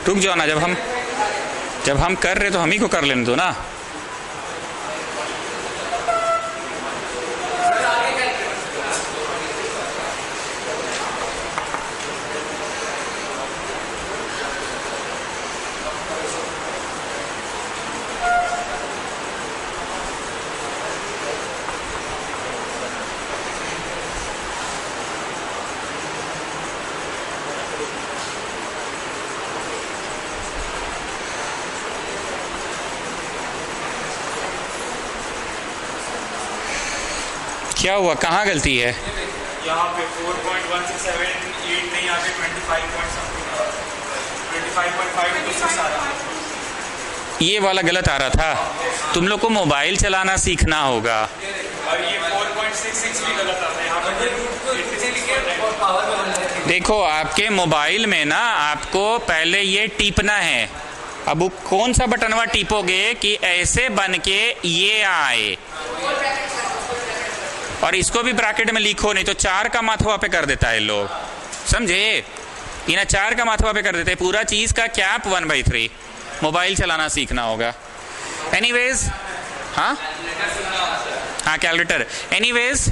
Speaker 1: रुक जाओ ना, जब हम कर रहे तो हम ही को कर लेने दो ना। क्या हुआ, कहाँ गलती है?
Speaker 4: यहाँ पे 4.1678 नहीं, यहाँ पे 25 point something, 25.526 आ रहा है।
Speaker 1: ये वाला गलत आ रहा था। तुम लोग को मोबाइल चलाना सीखना होगा।
Speaker 4: और ये 4.66 भी गलत आता है यहाँ पे।
Speaker 1: देखो आपके मोबाइल में ना आपको पहले ये टीपना है। अब वो कौन सा बटनवा टीपोगे कि ऐसे बन के ये आए, और इसको भी ब्रैकेट में लिखो, नहीं तो 4 का माथवा पे कर देता है लोग, समझे? इन्हें 4 का माथवा पे कर देते हैं। पूरा चीज का कैप 1/3। मोबाइल चलाना सीखना होगा। एनीवेज, हाँ कैलकुलेटर। एनीवेज,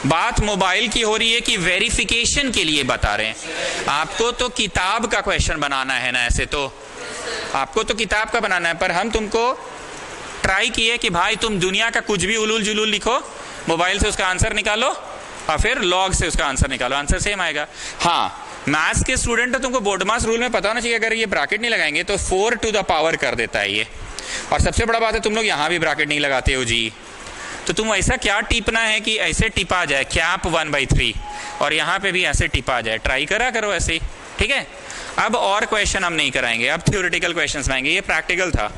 Speaker 1: बात मोबाइल की हो रही है कि वेरिफिकेशन के लिए बता रहे हैं। आपको तो किताब का क्वेश्चन बनाना है ना, ऐसे तो आपको तो किताब का बनाना है, पर हम तुमको ट्राई किए कि भाई तुम दुनिया का कुछ भी उलूल जुलूल लिखो, मोबाइल से उसका आंसर निकालो और फिर लॉग से उसका आंसर निकालो, आंसर सेम आएगा। हाँ, मैथ्स के स्टूडेंट तो तुमको बोर्डमास रूल में पता होना चाहिए, अगर ये ब्रैकेट नहीं लगाएंगे तो 4 टू द पावर कर देता है ये। और सबसे बड़ा बात है तुम लोग यहाँ भी ब्रैकेट नहीं लगाते हो जी। तो तुम ऐसा क्या टिपना है कि ऐसे टिपा जाए कैप 1/3, और यहाँ पे भी ऐसे टिपा जाए। ट्राई करा करो ऐसे ही, ठीक है? अब और क्वेश्चन हम नहीं कराएंगे, अब थ्योरेटिकल क्वेश्चंस लाएंगे। ये प्रैक्टिकल था।